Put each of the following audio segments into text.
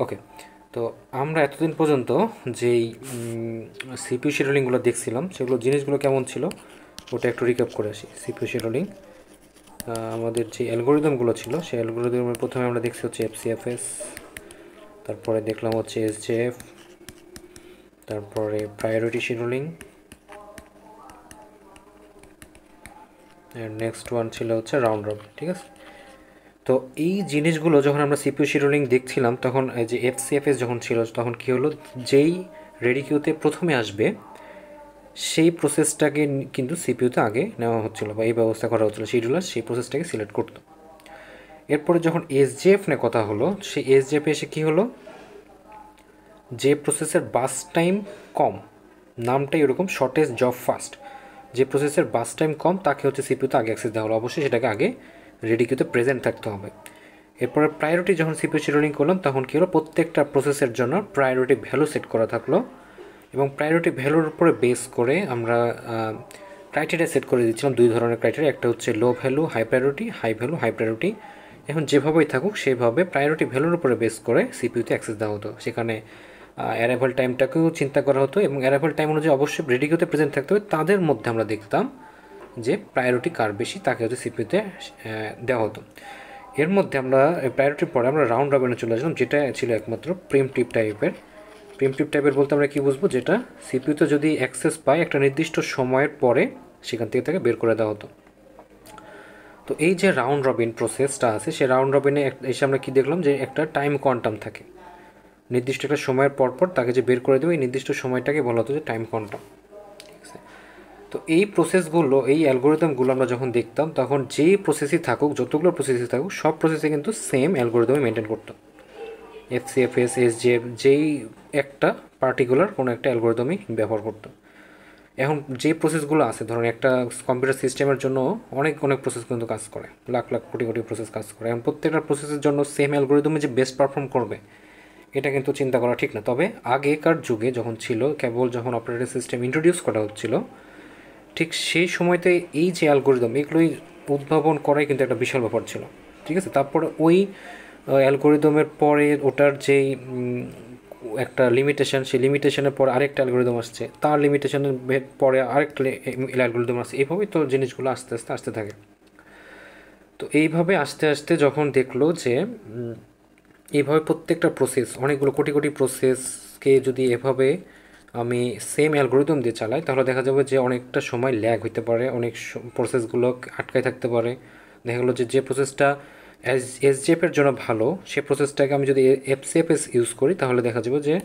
ওকে, তো আমরা এতদিন পর্যন্ত যেই সিপিইউ শিডিউলিংগুলো দেখছিলাম সেগুলো জিনিসগুলো কেমন ছিল ওটা একটু রিক্যাপ করে আসি। সিপিইউ শিডিউলিং আমাদের যে অ্যালগোরিদমগুলো ছিল সেই অ্যালগোরিদমের প্রথমে আমরা দেখছি হচ্ছে এফসিএফএস, তারপরে দেখলাম হচ্ছে এসজেএফ, তারপরে প্রায়োরিটি শিডিউলিং, এর নেক্সট ওয়ান ছিল হচ্ছে রাউন্ড রবিন। ঠিক আছে, তো এই জিনিসগুলো যখন আমরা সিপিইউ শিডিউলিং দেখছিলাম তখন এই যে এফসিএফএস যখন ছিল তখন কী হলো, যেই রেডি কিউতে প্রথমে আসবে সেই প্রসেসটাকে কিন্তু সিপিইউতে আগে নেওয়া হচ্ছিলো বা এই ব্যবস্থা করা হচ্ছিলো, শিডিউলার সেই প্রসেসটাকে সিলেক্ট করতো। এরপরে যখন এসজেএফ নিয়ে কথা হলো, সেই এসজেএফ এসে কী হলো, যে প্রসেসের বাস টাইম কম, নামটাই এরকম শর্টেস্ট জব ফাস্ট, যে প্রসেসের বাস টাইম কম তাকে হচ্ছে সিপিইউতে আগে অ্যাক্সেস দেওয়া হলো, অবশ্যই সেটাকে আগে রেডি কিউতে প্রেজেন্ট থাকতে হবে। এরপরে প্রায়োরিটি যখন সিপিইউ শিডিউলিং করলাম তখন কী হলো, প্রত্যেকটা প্রসেসের জন্য প্রায়োরিটি ভ্যালু সেট করা থাকলো এবং প্রায়োরিটি ভ্যালুর উপরে বেস করে আমরা ক্রাইটেরিয়া সেট করে দিচ্ছিলাম। দুই ধরনের ক্রাইটেরিয়া, একটা হচ্ছে low value high priority, high value high priority. এখন যেভাবেই থাকুক সেইভাবে প্রায়োরিটি ভ্যালুর উপরে বেস করে সিপিইউতে অ্যাক্সেস দেওয়া হতো। সেখানে অ্যারাইভাল টাইমটাকেও চিন্তা করা হতো এবং অ্যারাইভাল টাইম অনুযায়ী অবশ্যই রেডি কিউতে প্রেজেন্ট থাকতে হবে। তাদের মধ্যে আমরা দেখতাম যে প্রায়োরিটি কার বেশি তাকে হচ্ছে সিপিইউতে দেওয়া হতো। এর মধ্যে আমরা প্রায়োরিটির পরে আমরা রাউন্ড রবিনে চলে আসলাম, যেটা ছিল একমাত্র প্রিমটিভ টাইপের। প্রিমটিভ টাইপের বলতে আমরা কী বুঝবো, যেটা সিপিইউতে যদি অ্যাক্সেস পায় একটা নির্দিষ্ট সময়ের পরে সেখান থেকে তাকে বের করে দেওয়া হতো। তো এই যে রাউন্ড রবিন প্রসেসটা আছে, সেই রাউন্ড রবিনে এসে আমরা কী দেখলাম যে একটা টাইম কোয়ান্টাম থাকে, নির্দিষ্ট একটা সময়ের পরপর তাকে যে বের করে দেবে এই নির্দিষ্ট সময়টাকে বলা হতো যে টাইম কোয়ান্টাম। ঠিক আছে, তো এই প্রসেসগুলো, এই অ্যালগোরিদমগুলো আমরা যখন দেখতাম তখন যেই প্রসেসই থাকুক, যতগুলো প্রসেসই থাকুক, সব প্রসেসে কিন্তু সেম অ্যালগোরিদমে মেনটেন করতো। এফসিএফএস, এসজেএফ যেই একটা পার্টিকুলার কোনো একটা অ্যালগোরিদমই ব্যবহার করতো। এখন যে প্রসেসগুলো আছে, ধরুন একটা কম্পিউটার সিস্টেমের জন্য অনেক অনেক প্রসেস কিন্তু কাজ করে, লাখ লাখ কোটি কোটি প্রসেস কাজ করে। এখন প্রত্যেকটা প্রসেসের জন্য সেম অ্যালগোরিদমে যে বেস্ট পারফর্ম করবে এটা কিন্তু চিন্তা করা ঠিক না। তবে আগেকার যুগে যখন ছিল, কেবল যখন অপারেটিং সিস্টেম ইন্ট্রোডিউস করা হচ্ছিল, ঠিক সেই সময়তে এই যে অ্যালগোরিদম এগুলোই উদ্ভাবন করাই কিন্তু একটা বিশাল ব্যাপার ছিল। ঠিক আছে, তারপরে ওই অ্যালগোরিদমের পরে ওটার যেই একটা লিমিটেশন, সেই লিমিটেশনের পর আরেকটা অ্যালগোরিদম আসছে, তার লিমিটেশনের পরে আরেকটা অ্যালগোরিদম আসছে, এইভাবেই তো জিনিসগুলো আস্তে আস্তে আসতে থাকে। তো এইভাবে আস্তে আস্তে যখন দেখলো যে এইভাবে প্রত্যেকটা প্রসেস, অনেকগুলো কোটি কোটি প্রসেসকে যদি এভাবে আমি সেম অ্যালগোরিদম দিয়ে চালাই তাহলে দেখা যাবে যে অনেকটা সময় ল্যাগ হইতে পারে, অনেক প্রসেসগুলো আটকায় থাকতে পারে। দেখা গেলো যে যে প্রসেসটা এসজেএফের জন্য ভালো সে প্রসেসটাকে আমি যদি এফসিএফএস ইউজ করি তাহলে দেখা যাবে যে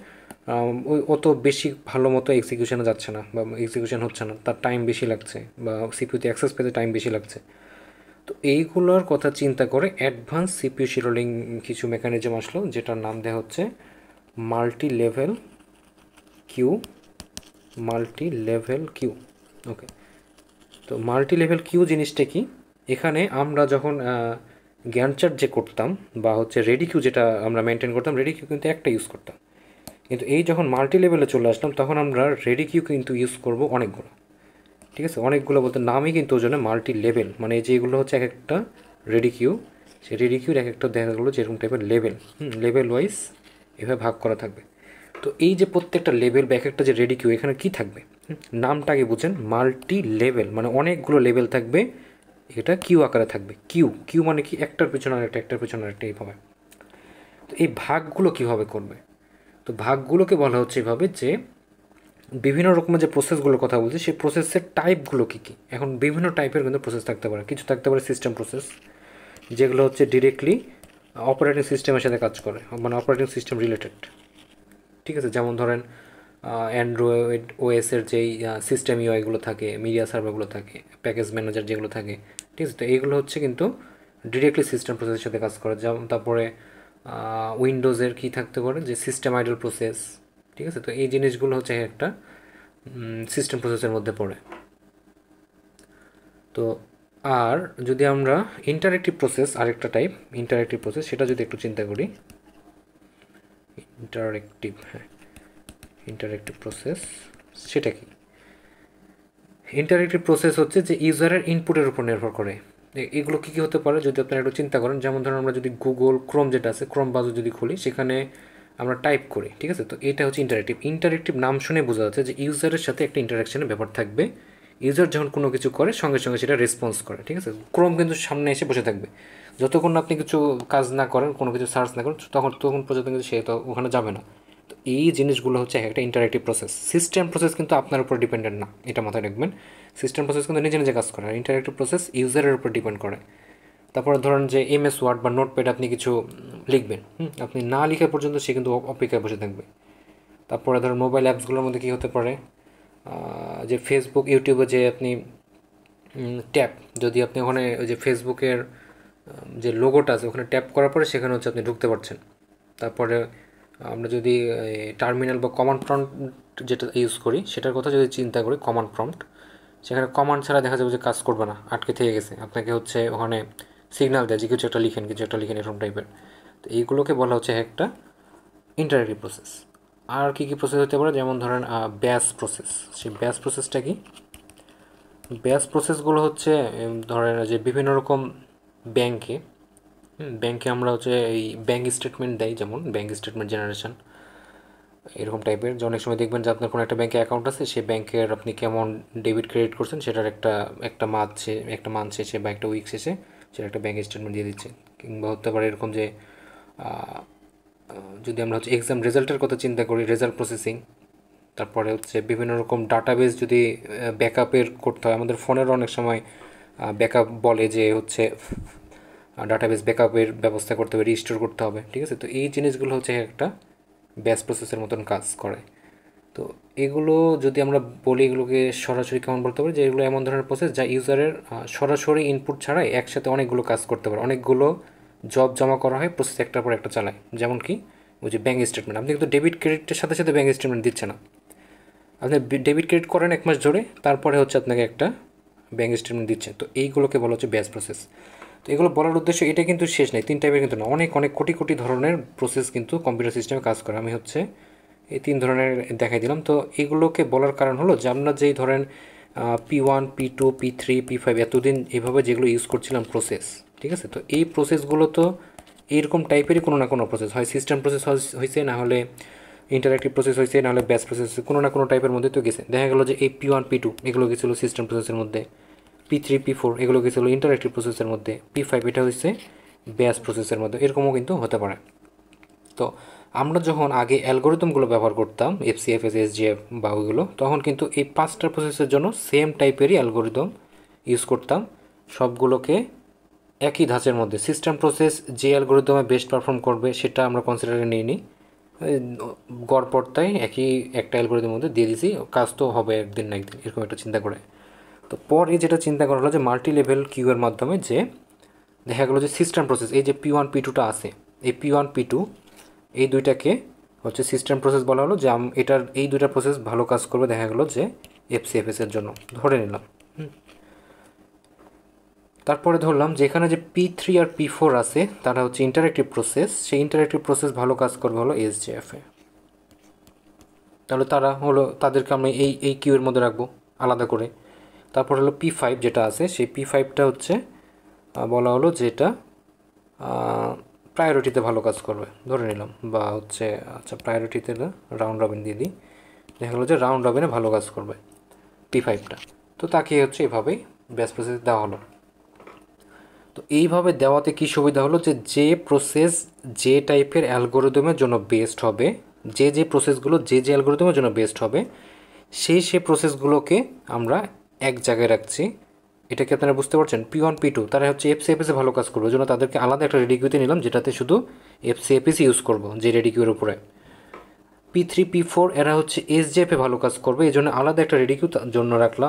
ওই অত বেশি ভালো মতো এক্সিকিউশনে যাচ্ছে না বা এক্সিকিউশন হচ্ছে না, তার টাইম বেশি লাগছে বা সিপিইউতে অ্যাক্সেস পেতে টাইম বেশি লাগছে। তো এইগুলোর কথা চিন্তা করে অ্যাডভান্স সিপিইউ শিডিউলিং কিছু মেকানিজম আসলো, যেটার নাম দেওয়া হচ্ছে multi level queue. Multi level queue, okay. তো মাল্টি লেভেল কিউ জিনিসটা কি, এখানে আমরা যখন জ্ঞান চার্ট যে করতাম বা হচ্ছে রেডি কিউ যেটা আমরা মেনটেন করতাম, রেডি কিউ কিন্তু একটা ইউজ করতাম, কিন্তু এই যখন মাল্টি লেভেলে চলে আসলাম তখন আমরা রেডি কিউ কিন্তু ইউজ করব অনেকগুলো। ঠিক আছে, অনেকগুলো বলতে নামই কিন্তু ওজনে মাল্টি লেভেল, মানে এই যেগুলো হচ্ছে এক একটা রেডি কিউ, সেই রেডি কিউর এক একটা দেখা গেলো যেরকম টাইপের লেভেল, লেভেল ওয়াইজ এভাবে ভাগ করা থাকবে। তো এই যে প্রত্যেকটা লেভেল বা এক একটা যে রেডি কিউ, এখানে কী থাকবে, নামটা আগে বুঝেন, মাল্টি লেভেল মানে অনেকগুলো লেভেল থাকবে, এটা কিউ আকারে থাকবে। কিউ কিউ মানে কি, একটার পিছনে আরেকটা, একটার পিছনে আরেকটা, এইভাবে। তো এই ভাগগুলো কীভাবে করবে, তো ভাগগুলোকে বলা হচ্ছে এভাবে যে বিভিন্ন রকমের যে প্রসেসগুলোর কথা বলছি সেই প্রসেসের টাইপগুলো কী কী। এখন বিভিন্ন টাইপের কিন্তু প্রসেস থাকতে পারে, কিছু থাকতে পারে সিস্টেম প্রসেস, যেগুলো হচ্ছে ডিরেক্টলি অপারেটিং সিস্টেমের সাথে কাজ করে, মানে অপারেটিং সিস্টেম রিলেটেড। ঠিক আছে, যেমন ধরেন অ্যান্ড্রয়েড ওএসের যেই সিস্টেম ইউআইগুলো থাকে, মিডিয়া সার্ভারগুলো থাকে, প্যাকেজ ম্যানেজার যেগুলো থাকে, ঠিক আছে, তো এইগুলো হচ্ছে কিন্তু ডিরেক্টলি সিস্টেম প্রসেসের সাথে কাজ করে। যেমন তারপরে উইন্ডোজের কী থাকতে পারে, যে সিস্টেম আইডল প্রসেস। ঠিক আছে, তো এই জিনিসগুলো হচ্ছে একটা সিস্টেম প্রসেসের মধ্যে পড়ে। তো আর যদি আমরা ইন্টারেক্টিভ প্রসেস, আরেকটা টাইপ ইন্টারেক্টিভ প্রসেস, সেটা যদি একটু চিন্তা করি, ইন্টারেক্টিভ, হ্যাঁ, ইন্টারেক্টিভ প্রসেস সেটা কি, ইন্টারেক্টিভ প্রসেস হচ্ছে যে ইউজারের ইনপুটের উপর নির্ভর করে। এগুলো কী কী হতে পারে যদি আপনারা একটু চিন্তা করেন, যেমন ধরুন আমরা যদি গুগল ক্রোম যেটা আছে, ক্রোম ব্রাউজার যদি খুলি, সেখানে আমরা টাইপ করি, ঠিক আছে। তো এটা হচ্ছে ইন্টারেক্টিভ নাম শুনে বোঝা যাচ্ছে যে ইউজারের সাথে একটা ইন্টারাকশনের ব্যাপার থাকবে। ইউজার যখন কোনো কিছু করে সঙ্গে সঙ্গে সেটা রেসপন্স করে, ঠিক আছে। ক্রোম কিন্তু সামনে এসে বসে থাকবে, যতক্ষণ না আপনি কিছু কাজ না করেন, কোনো কিছু সার্চ না করেন, তখন পর্যন্ত কিন্তু সে তো ওখানে যাবে না। তো এই জিনিসগুলো হচ্ছে একটা ইন্টারেক্টিভ প্রসেস। সিস্টেম প্রসেস কিন্তু আপনার উপর ডিপেন্ডেন্ট না, এটা মাথায় রাখবেন। সিস্টেম প্রসেস কিন্তু নিজে নিজে কাজ করে, আর ইন্টারেক্টিভ প্রসেস ইউজারের উপর ডিপেন্ড করে। তারপরে ধরেন যে MS ওয়ার্ড বা নোটপ্যাড আপনি কিছু লিখবেন, আপনি না লিখা পর্যন্ত সে কিন্তু অপেক্ষায় বসে থাকবে। তারপরে ধরেন মোবাইল অ্যাপসগুলোর মধ্যে কী হতে পারে, যে ফেসবুক ইউটিউবে যে আপনি ট্যাপ, যদি আপনি ওখানে ওই যে ফেসবুকের যে লোগোটা আছে ওখানে ট্যাপ করার পরে সেখানে হচ্ছে আপনি ঢুকতে পারছেন। তারপরে আমরা যদি টার্মিনাল বা কমান্ড প্রম্পট যেটা ইউজ করি সেটার কথা যদি চিন্তা করি, কমান্ড প্রম্পট, সেখানে কমান্ড ছাড়া দেখা যাবে যে কাজ করবে না, আটকে থেকে গেছে, আপনাকে হচ্ছে ওখানে সিগন্যাল দেয় যে কিছু একটা লিখেন এরকম টাইপের। তো এইগুলোকে বলা হচ্ছে একটা ইন্টারেক্টিভ প্রসেস। আর কী কী প্রসেস হতে পারে, যেমন ধরেন ব্যাচ প্রসেস। সেই ব্যাচ প্রসেসটা কি? ব্যাচ প্রসেসগুলো হচ্ছে ধরেন যে বিভিন্ন রকম ব্যাংকে আমরা হচ্ছে এই ব্যাঙ্ক স্টেটমেন্ট দেয়, যেমন ব্যাঙ্ক স্টেটমেন্ট জেনারেশন এরকম টাইপের। যে অনেক সময় দেখবেন যে আপনার কোনো একটা ব্যাঙ্কে অ্যাকাউন্ট আছে, সেই ব্যাংকের আপনি কেমন ডেবিট ক্রেডিট করছেন সেটার একটা মান্থ শেষে বা একটা উইক শেষে সেটা একটা ব্যাঙ্ক স্টেটমেন্ট দিয়ে দিচ্ছে। কিংবা হতে পারে এরকম যে যদি আমরা হচ্ছে এক্সাম রেজাল্টের কথা চিন্তা করি, রেজাল্ট প্রসেসিং। তারপরে হচ্ছে বিভিন্ন রকম ডাটাবেস যদি ব্যাকআপের করতে হয়, আমাদের ফোনেরও অনেক সময় ব্যাকআপ বলে যে হচ্ছে ডাটাবেস ব্যাকআপের ব্যবস্থা করতে হবে, রিস্টোর করতে হবে, ঠিক আছে। তো এই জিনিসগুলো হচ্ছে একটা ব্যাচ প্রসেসের মতন কাজ করে। তো এগুলো যদি আমরা বলি, এগুলোকে সরাসরি কেমন বলতে পারি, যে এগুলো এমন ধরনের প্রসেস যা ইউজারের সরাসরি ইনপুট ছাড়াই একসাথে অনেকগুলো কাজ করতে পারে, অনেকগুলো জব জমা করা হয়, প্রসেস একটার পর একটা চালায়। যেমন কি ওই যে ব্যাঙ্ক স্টেটমেন্ট, আপনি কিন্তু ডেবিট ক্রেডিটের সাথে সাথে ব্যাঙ্ক স্টেটমেন্ট দিচ্ছে না, আপনি ডেবিট ক্রেডিট করেন 1 মাস ধরে, তারপরে হচ্ছে আপনাকে একটা ব্যাঙ্ক স্টেটমেন্ট দিচ্ছে। তো এইগুলোকে বলা হচ্ছে ব্যাচ প্রসেস। তো এগুলো বলার উদ্দেশ্য এটা কিন্তু শেষ নেই, 3 টাইপের কিন্তু না, অনেক অনেক কোটি কোটি ধরনের প্রসেস কিন্তু কম্পিউটার সিস্টেমে কাজ করে। আমি হচ্ছে এই 3 ধরনের দেখাই দিলাম। তো এগুলোকে বলার কারণ হলো যে আমরা যেই ধরেন P1 P2 P3 P5 এতদিন এভাবে যেগুলো ইউজ করছিলাম প্রসেস, ঠিক আছে। তো এই প্রসেসগুলো তো এইরকম টাইপেরই কোনো না কোনো প্রসেস হয়, সিস্টেম প্রসেস হয়েছে, না হলে ইন্টারাক্টিভ প্রসেস হয়েছে, না হলে ব্যাচ প্রসেস, কোনো না কোনো টাইপের মধ্যে তো গেছে। দেখা গেলো যে এই P1 P2 এগুলো গেছিলো সিস্টেম প্রসেসের মধ্যে, P3 P4 এগুলো গেছিলো ইন্টারাক্টিভ প্রসেসের মধ্যে, P5 এটা হচ্ছে ব্যাচ প্রসেসের মধ্যে, এরকমও কিন্তু হতে পারে। তো আমরা যখন আগে অ্যালগোরিদমগুলো ব্যবহার করতাম FCFS SGF বা ওইগুলো, তখন কিন্তু এই 5টা প্রসেসের জন্য সেম টাইপেরই অ্যালগোরিদম ইউজ করতাম, সবগুলোকে একই ধাঁচের মধ্যে। সিস্টেম প্রসেস যে অ্যালগোরিদমে বেস্ট পারফর্ম করবে সেটা আমরা কনসিডারে নিয়ে নিই, গড়পড়তায় একই একটা অ্যালগোরিদমের মধ্যে দিয়ে দিছি, কাজ তো হবে একদিন না একদিন, এরকম একটা চিন্তা করে। তো পরে যেটা চিন্তা করা হলো যে মাল্টি লেভেল কিউয়ের মাধ্যমে, যে দেখা গেলো যে সিস্টেম প্রসেস এই যে P1 P2টা আছে, এই P1 P2 এই দুইটাকে হচ্ছে সিস্টেম প্রসেস বলা হলো, যে এটার এই দুইটা প্রসেস ভালো কাজ করবে দেখা গেলো যে FCFS এর জন্য ধরে নিলাম। তারপরে ধরলাম যে এখানে যে P3 আর P4 আছে তারা হচ্ছে ইন্টারেক্টিভ প্রসেস, সেই ইন্টারেক্টিভ প্রসেস ভালো কাজ করবে হলো SGF এ। তাহলে তারা হলো, তাদেরকে আমরা এই কিউয়ের মধ্যে রাখবো আলাদা করে। তারপর হলো P5 যেটা আছে, সেই P5টা হচ্ছে বলা হলো যে এটা প্রায়োরিটিতে ভালো কাজ করবে ধরে নিলাম, বা হচ্ছে আচ্ছা প্রায়োরিটিতে না, রাউন্ড রবিন দিয়ে দিই, দেখা গেলো যে রাউন্ড রবিনে ভালো কাজ করবে P5টা। তো তাকে হচ্ছে এভাবেই ব্যাচ প্রসেস দেওয়া হলো। তো এইভাবে দেওয়াতে কী সুবিধা হলো, যে প্রসেস যে টাইপের অ্যালগোরিদমের জন্য বেস্ট হবে, যে প্রসেসগুলো যে অ্যালগোরিদমের জন্য বেস্ট হবে, সেই প্রসেসগুলোকে আমরা এক জায়গায় রাখছি। এটা কি আপনারা বুঝতে পারছেন? P1 P2 তারা হচ্ছে FCFS-এ ভালো কাজ করবে, ওই জন্য তাদেরকে আলাদা একটা রেডি কিউতে নিলাম, যেটাতে শুধু FCFS ইউজ করবো যে রেডি কিউর উপরে। P3 P4 এরা হচ্ছে SGF-এ ভালো কাজ করবে, এই জন্য আলাদা একটা রেডি কিউ জন্য রাখলাম,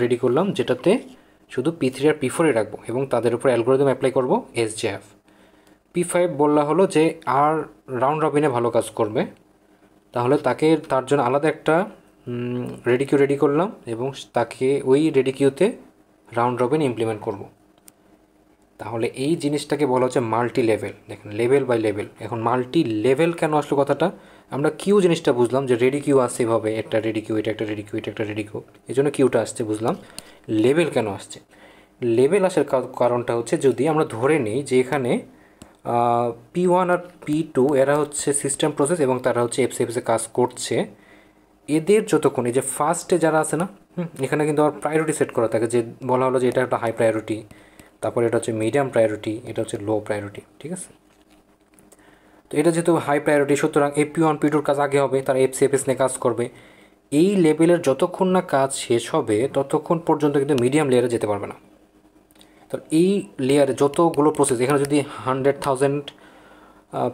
রেডি করলাম, যেটাতে শুধু P3 আর P4-এ রাখবো এবং তাদের উপর অ্যালগোরিদম অ্যাপ্লাই করবো SGF। P5 বললা হলো যে আর রাউন্ড রবিনে ভালো কাজ করবে, তাহলে তার জন্য আলাদা একটা রেডি করলাম এবং তাকে ওই রেডি কিউতে রাউন্ড রবিন ইমপ্লিমেন্ট করব। তাহলে এই জিনিসটাকে বলা হচ্ছে মাল্টি লেভেল। দেখেন লেভেল বাই লেভেল। এখন মাল্টি লেভেল কেন আসলো কথাটা, আমরা কিউ জিনিসটা বুঝলাম যে রেডি কিউ আসছে এভাবে, একটা রেডি কিউ, এটা একটা রেডি কিউ, এটা একটা রেডি কিউ, এই জন্য কিউটা আসছে বুঝলাম। লেভেল কেন আসছে, লেভেল আসার কারণটা হচ্ছে যদি আমরা ধরে নিই যে এখানে P1 আর P2 এরা হচ্ছে সিস্টেম প্রসেস এবং তারা হচ্ছে এফসিএফএসে কাজ করছে। এদের যতক্ষণ এই যে ফার্স্টে যারা আছে না, এখানে কিন্তু আবার প্রায়োরিটি সেট করা থাকে, যে বলা হলো যে এটা একটা হাই প্রায়োরিটি, তারপর এটা হচ্ছে মিডিয়াম প্রায়োরিটি, এটা হচ্ছে লো প্রায়োরিটি, ঠিক আছে। তো এটা যেহেতু হাই প্রায়োরিটি, সুতরাং এই P1 P2 কাজ আগে হবে, তারা এফসিএফএস নিয়ে কাজ করবে। এই লেভেলের যতক্ষণ না কাজ শেষ হবে ততক্ষণ পর্যন্ত কিন্তু মিডিয়াম লেয়ারে যেতে পারবে না। তো এই লেয়ারে যতগুলো প্রসেস, এখানে যদি 100,000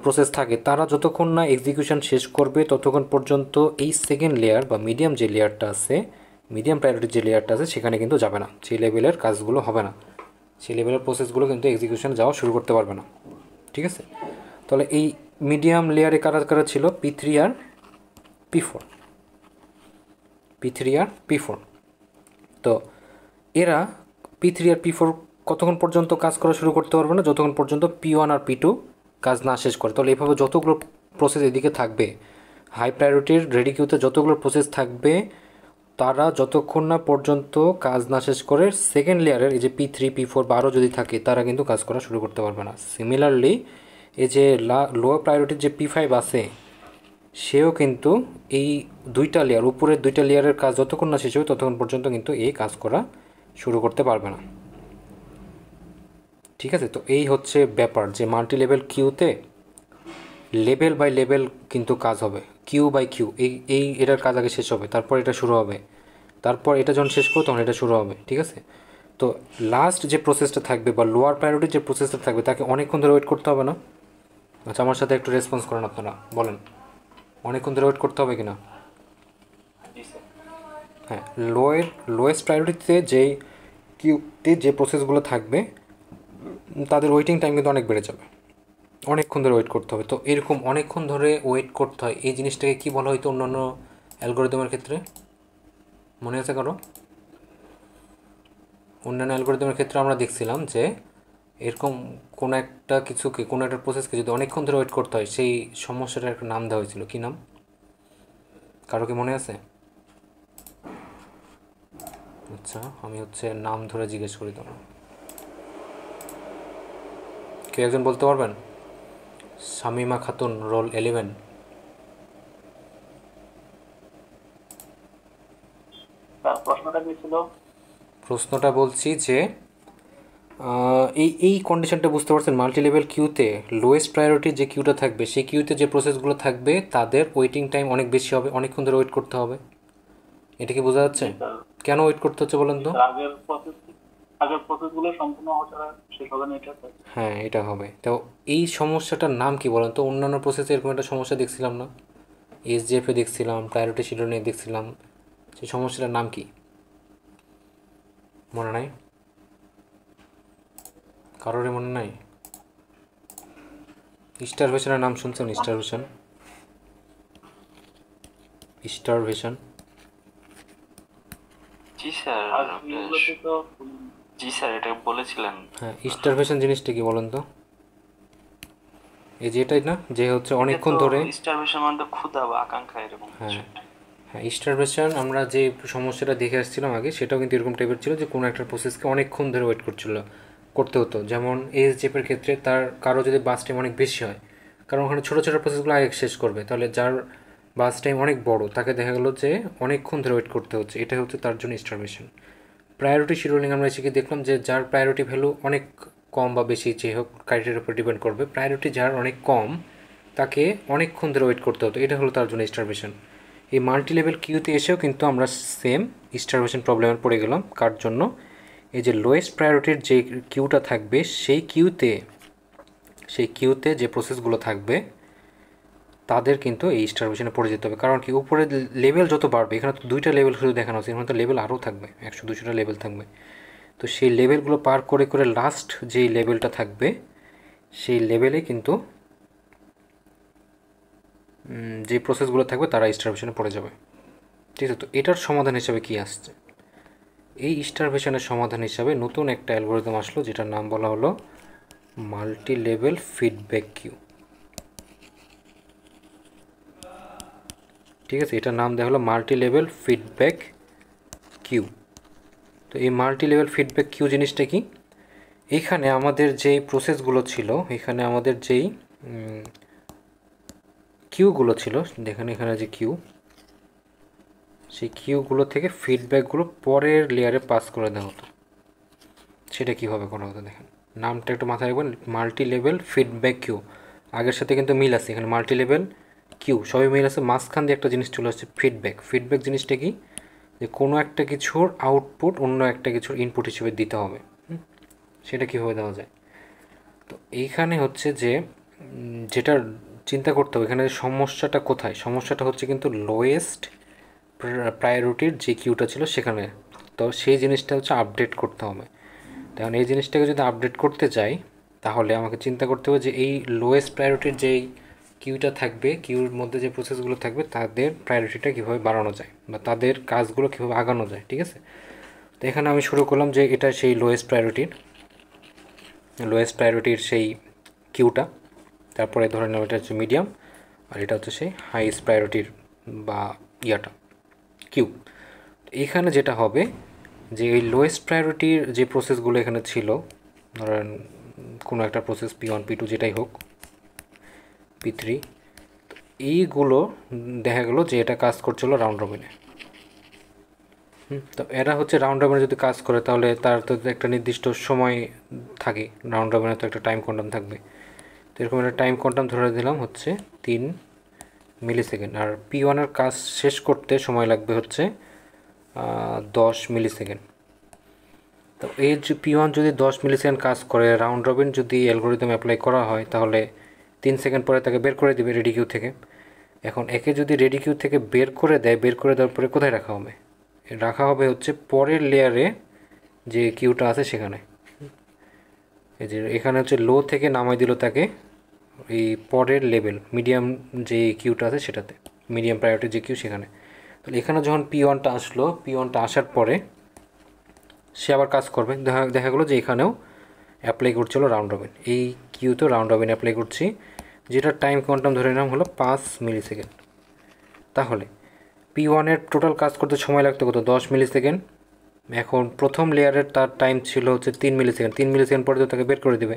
প্রসেস থাকে, তারা যতক্ষণ না এক্সিকিউশন শেষ করবে ততক্ষণ পর্যন্ত এই সেকেন্ড লেয়ার বা মিডিয়াম যে লেয়ারটা আছে, মিডিয়াম প্রায়োরিটির যে লেয়ারটা আছে সেখানে কিন্তু যাবে না, সেই লেভেলের কাজগুলো হবে না, সেই লেভেলের প্রসেসগুলো কিন্তু এক্সিকিউশন যাওয়া শুরু করতে পারবে না, ঠিক আছে। তাহলে এই মিডিয়াম লেয়ারে কারা কারা ছিল? P3 আর P4, P3 আর P4। তো এরা P3 আর P4 কতক্ষণ পর্যন্ত কাজ করা শুরু করতে পারবে না? যতক্ষণ পর্যন্ত P1 আর P2 কাজ না শেষ করে। তাহলে এভাবে যতগুলো প্রসেস এদিকে থাকবে, হাই প্রায়োরিটির রেডি কিউতে যতগুলো প্রসেস থাকবে, তারা যতক্ষণ না পর্যন্ত কাজ না শেষ করে সেকেন্ড লেয়ারের এই যে P3 P4 বা আরও যদি থাকে, তারা কিন্তু কাজ করা শুরু করতে পারবে না। সিমিলারলি এই যে লোয়ার প্রায়োরিটির যে P5 আছে, সেও কিন্তু এই দুইটা লেয়ার, উপরের দুইটা লেয়ারের কাজ যতক্ষণ না শেষ হবে ততক্ষণ পর্যন্ত কিন্তু এই কাজ করা শুরু করতে পারবে না, ঠিক আছে। তো এই হচ্ছে ব্যাপার যে মাল্টি লেভেল কিউতে লেভেল বাই লেভেল কিন্তু কাজ হবে, কিউ বাই কিউ, এই এটার কাজ আগে শেষ হবে, তারপর এটা শুরু হবে, তারপর এটা যখন শেষ করো তখন এটা শুরু হবে, ঠিক আছে। তো লাস্ট যে প্রসেসটা থাকবে বা লোয়ার প্রায়োরিটির যে প্রসেসটা থাকবে, তাকে অনেকক্ষণ ধরে ওয়েট করতে হবে না? আচ্ছা, আমার সাথে একটু রেসপন্স করেন আপনারা, বলেন অনেকক্ষণ ধরে ওয়েট করতে হবে কি না? হ্যাঁ, লোয়েস্ট প্রায়োরিটিতে যেই কিউতে যে প্রসেসগুলো থাকবে তাদের ওয়েটিং টাইম কিন্তু অনেক বেড়ে যাবে, অনেকক্ষণ ধরে ওয়েট করতে হবে। তো এরকম অনেকক্ষণ ধরে ওয়েট করতে হয়, এই জিনিসটাকে কী বলা হয়তো অন্যান্য অ্যালগোরিদমের ক্ষেত্রে? মনে আছে কারো? অন্যান্য অ্যালগোরিদমের ক্ষেত্রে আমরা দেখছিলাম যে এরকম কোনো একটা কিছুকে, কোনো একটা প্রসেসকে যদি অনেকক্ষণ ধরে ওয়েট করতে হয়, সেই সমস্যাটার একটা নাম দেওয়া হয়েছিল। কী নাম? কারো কি মনে আছে? আচ্ছা, আমি হচ্ছে নাম ধরে জিজ্ঞেস করি তোমার, কেউ একজন বলতে পারবেন? শামিমা খাতুন, রোল 11। প্রশ্নটা বলছি যে এই কন্ডিশনটা বুঝতে পারছেন? মাল্টি লেভেল কিউতে লোয়েস্ট প্রায়োরিটি যে কিউটা থাকবে, সেই কিউতে যে প্রসেসগুলো থাকবে তাদের ওয়েটিং টাইম অনেক বেশি হবে, অনেকক্ষণ ধরে ওয়েট করতে হবে। এটা কি বোঝা যাচ্ছে? কেন ওয়েট করতে হচ্ছে বলেন তো? হ্যাঁ, এটা হবে। তো এই সমস্যাটার নাম কি বলেন তো? অন্যান্য প্রসেসে এরকম একটা সমস্যা দেখছিলাম না? এসজিএফে দেখছিলাম, প্রায়োরিটি শিডিউলিংয়ে দেখছিলাম, সেই সমস্যাটার নাম কি মনে নাই? কারোরই মনে নাই? স্টারভেশনের নাম শুনছেন? Starvation, starvation. জি স্যার, জি স্যার, এটা বলেছিলেন। হ্যাঁ, স্টারভেশন জিনিসটা কি বলেন তো? এই যে এটাই না, যে হচ্ছে অনেকক্ষণ ধরে, স্টারভেশন মানে তো ক্ষুধা বা আকাঙ্ক্ষা এরকম হ্যাঁ কিছু একটা। হ্যাঁ, স্টারভেশন আমরা যে সমস্যাটা দেখে আসছিলাম আগে, সেটাও কিন্তু এরকম টাইপের ছিল, যে কোনো একটা প্রসেসকে অনেকক্ষণ ধরে ওয়েট করতে হতো। যেমন এসজেপের ক্ষেত্রে তার কারো যদি বাস টাইম অনেক বেশি হয়, কারণ ওখানে ছোটো ছোটো প্রসেসগুলো আগে শেষ করবে, তাহলে যার বাস টাইম অনেক বড় তাকে দেখা গেলো যে অনেকক্ষণ ধরে ওয়েট করতে হচ্ছে, এটা হচ্ছে তার জন্য স্টারভেশন। প্রায়োরিটি শিডিউলিং আমরা এসে দেখলাম যে যার প্রায়োরিটি ভ্যালু অনেক কম বা বেশি, যে হোক ক্রাইটেরিয়ার উপর ডিপেন্ড করবে, প্রায়োরিটি যার অনেক কম তাকে অনেকক্ষণ ধরে ওয়েট করতে হতো, এটা হলো তার জন্য স্টারভেশন। এই মাল্টি লেভেল কিউতে এসেও কিন্তু আমরা সেম স্টারভেশন প্রবলেমে পড়ে গেলাম। কার জন্য? এই যে লোয়েস্ট প্রায়োরিটির যে কিউটা থাকবে, সেই কিউতে যে প্রসেসগুলো থাকবে তাদের কিন্তু এই স্টারভেশনে পড়ে যেতে হবে। কারণ কি, উপরে লেভেল যত বাড়বে, এখানে তো দুইটা লেভেল শুধু দেখানো হচ্ছে, এখানে তো লেভেল আরও থাকবে, 100-200টা লেভেল থাকবে। তো সেই লেভেলগুলো পার করে করে লাস্ট যেই লেভেলটা থাকবে, সেই লেভেলে কিন্তু যে প্রসেসগুলো থাকবে তারা স্টারভেশনে পড়ে যাবে, ঠিক আছে। তো এটার সমাধান হিসাবে কি আসছে? এই স্টারভেশনের সমাধান হিসাবে নতুন একটা অ্যালগোরিদম আসলো, যেটার নাম বলা হলো মাল্টি লেভেল ফিডব্যাক কিউ, ঠিক আছে। এটার নাম দেওয়া হলো মাল্টি লেভেল ফিডব্যাক কিউ। তো এই মাল্টি লেভেল ফিডব্যাক কিউ জিনিসটা কি? এইখানে আমাদের যেই প্রসেসগুলো ছিল, এখানে আমাদের যেই কিউগুলো ছিল, দেখেন এখানে যে কিউ, সেই কিউগুলো থেকে ফিডব্যাকগুলো পরের লেয়ারে পাস করে দেওয়া হতো। সেটা কীভাবে করা হতো দেখেন, নামটা একটু মাথায় রাখবেন, মাল্টি লেভেল ফিডব্যাক কিউ। আগের সাথে কিন্তু মিল আছে, এখানে মাল্টি লেভেল কিউ সবই মিল আছে, মাঝখান দিয়ে একটা জিনিস চলে আসছে ফিডব্যাক। ফিডব্যাক জিনিসটা কি, যে কোনো একটা কিছুর আউটপুট অন্য একটা কিছুর ইনপুট হিসেবে দিতে হবে। সেটা কীভাবে দেওয়া যায়? তো এইখানে হচ্ছে যে যেটা চিন্তা করতে হবে এখানে সমস্যাটা কোথায়, সমস্যাটা হচ্ছে কিন্তু লোয়েস্ট প্রায়োরিটির যে কিউটা ছিল সেখানে। তো সেই জিনিসটা হচ্ছে আপডেট করতে হবে। তখন এই জিনিসটাকে যদি আপডেট করতে চাই, তাহলে আমাকে চিন্তা করতে হবে যে এই লোয়েস্ট প্রায়োরিটির যেই কিউটা থাকবে, কিউর মধ্যে যে প্রসেসগুলো থাকবে তাদের প্রায়োরিটিটা কীভাবে বাড়ানো যায় বা তাদের কাজগুলো কীভাবে আগানো যায়। ঠিক আছে, তো এখানে আমি শুরু করলাম যে এটা সেই লোয়েস্ট প্রায়োরিটির সেই কিউটা, তারপরে ধরে নেব এটা হচ্ছে মিডিয়াম, আর এটা হচ্ছে সেই হাইয়েস্ট প্রায়োরিটির বা ইয়াটা কিউ। এখানে যেটা হবে যে এই লোয়েস্ট প্রায়োরিটির যে প্রসেসগুলো এখানে ছিল, ধরেন কোনো একটা প্রসেস P1 P2 যেটাই হোক, P3, এইগুলো দেখা গেলো যে এটা কাজ করছিল রাউন্ড রবিনে। তো এরা হচ্ছে রাউন্ড রবিনে যদি কাজ করে তাহলে তার তো একটা নির্দিষ্ট সময় থাকে, রাউন্ড রবিনে তো একটা টাইম কোয়ান্টাম থাকবে। তো এরকম একটা টাইম কোয়ান্টাম ধরে দিলাম হচ্ছে 3 মিলিসেকেন্ড, আর P1-এর কাজ শেষ করতে সময় লাগবে হচ্ছে 10 মিলিসেকেন্ড। তো এই যে P1 যদি 10 মিলিসেকেন্ড কাজ করে, রাউন্ড রবিন যদি অ্যালগোরিদম অ্যাপ্লাই করা হয় তাহলে 3 সেকেন্ড পরে তাকে বের করে দেবে রেডি কিউ থেকে। এখন একে যদি রেডি কিউ থেকে বের করে দেয়, বের করে দেওয়ার পরে কোথায় রাখা হবে? রাখা হবে হচ্ছে পরের লেয়ারে যে কিউটা আছে সেখানে। এই যে এখানে হচ্ছে লো থেকে নামাই দিল তাকে এই পরের লেভেল মিডিয়াম যে কিউটা আছে সেটাতে, মিডিয়াম প্রায়োরিটি যে কিউ সেখানে। তাহলে এখানে যখন P1টা আসলো, P1টা আসার পরে সে আবার কাজ করবে, দেখা গেলো যে এখানেও অ্যাপ্লাই করছিল রাউন্ড রবিন, এই কিউতেও রাউন্ড রবিন অ্যাপ্লাই করছি, যেটার টাইম কোয়ান্টাম ধরে নিলাম হলো 5 মিলিসেকেন্ড। তাহলে P1-এর টোটাল কাজ করতে সময় লাগতো কত? 10 মিলিসেকেন্ড। এখন প্রথম লেয়ারের তার টাইম ছিল হচ্ছে 3 মিলিসেকেন্ড, 3 মিলিসেকেন্ড পরে তো তাকে বের করে দেবে,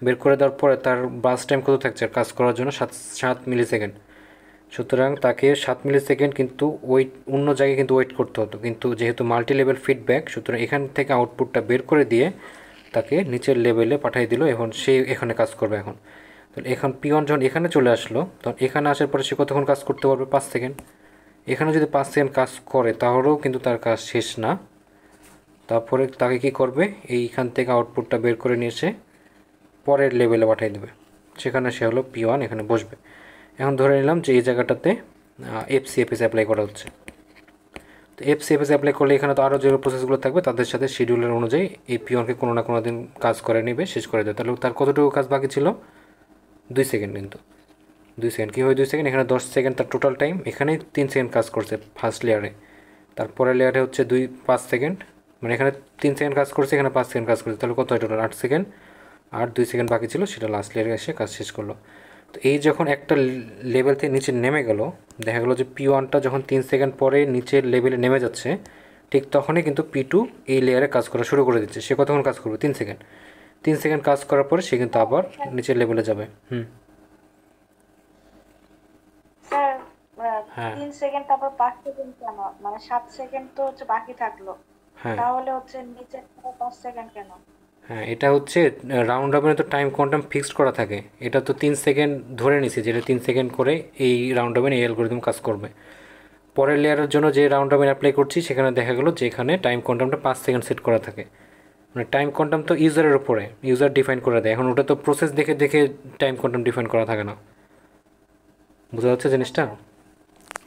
বের করে দেওয়ার পরে তার বাস টাইম কত থাকছে কাজ করার জন্য? 7 মিলিসেকেন্ড। সুতরাং তাকে 7 মিলিসেকেন্ড কিন্তু ওয়েট, অন্য জায়গায় কিন্তু ওয়েট করতে হতো, কিন্তু যেহেতু মাল্টি লেভেল ফিডব্যাক, সুতরাং এখান থেকে আউটপুটটা বের করে দিয়ে তাকে নিচের লেভেলে পাঠিয়ে দিল, এখন সে এখানে কাজ করবে। এখন তাহলে এখন P1 যখন এখানে চলে আসলো, তখন এখানে আসার পরে সে কতক্ষণ কাজ করতে পারবে? 5 সেকেন্ড। এখানে যদি 5 সেকেন্ড কাজ করে তাহলেও কিন্তু তার কাজ শেষ না। তারপরে তাকে কি করবে? এইখান থেকে আউটপুটটা বের করে নিয়ে এসে পরের লেভেলে পাঠিয়ে দেবে, সেখানে সে হলো P1 এখানে বসবে। এখন ধরে নিলাম যে এই জায়গাটাতে FCFS অ্যাপ্লাই করা হচ্ছে। তো FCFS অ্যাপ্লাই করলে এখানে তো আরও যে প্রসেসগুলো থাকবে তাদের সাথে শিডিউলের অনুযায়ী এই P1-কে কোনো না কোনো দিন কাজ করে নেবে, শেষ করে দেবে। তাহলে তার কতটুকু কাজ বাকি ছিল? 2 সেকেন্ড। কিন্তু 2 সেকেন্ড কী হয়? 2 সেকেন্ড, এখানে 10 সেকেন্ড তার টোটাল টাইম, এখানে 3 সেকেন্ড কাজ করছে ফার্স্ট লেয়ারে, তারপরের লেয়ারে হচ্ছে 5 সেকেন্ড, মানে এখানে 3 সেকেন্ড কাজ করছে, এখানে 5 সেকেন্ড কাজ করছে, তাহলে কত হয় টোটাল? 8 সেকেন্ড। আর 2 সেকেন্ড বাকি ছিল, সেটা লাস্ট লেয়ারে এসে কাজ শেষ করলো। তো এই যখন একটা লেভেল থেকে নিচে নেমে গেল, দেখা গেলো যে P1টা যখন 3 সেকেন্ড পরে নিচের লেভেলে নেমে যাচ্ছে, ঠিক তখনই কিন্তু P2 এই লেয়ারে কাজ করা শুরু করে দিচ্ছে। সে কতক্ষণ কাজ করবে? 3 সেকেন্ড। 3 সেকেন্ড কাজ করার পরে সে কিন্তু আবার নিচের লেভেলে যাবে। স্যার হ্যাঁ 3 সেকেন্ড তারপর 5 সেকেন্ড কেন? মানে 7 সেকেন্ড তো হচ্ছে বাকি থাকলো, হ্যাঁ তাহলে হচ্ছে নিচে 5 সেকেন্ড কেন? হ্যাঁ, এটা হচ্ছে রাউন্ড রবিনে তো টাইম কোয়ান্টাম ফিক্সড করা থাকে, এটা তো 3 সেকেন্ড ধরে নিছি, যেটা 3 সেকেন্ড করে এই রাউন্ড রবিন এই অ্যালগোরিদম কাজ করবে। পরের লেয়ারের জন্য যে রাউন্ড রবিন অ্যাপ্লাই করছি সেখানে দেখা গেলো যে এখানে টাইম কোয়ান্টামটা 5 সেকেন্ড সেট করা থাকে। মানে টাইম কোয়ান্টাম তো ইউজারের উপরে, ইউজার ডিফাইন করে দেয়, এখন ওটা তো প্রসেস দেখে দেখে টাইম কোয়ান্টাম ডিফাইন করা থাকে না। বোঝা যাচ্ছে জিনিসটা?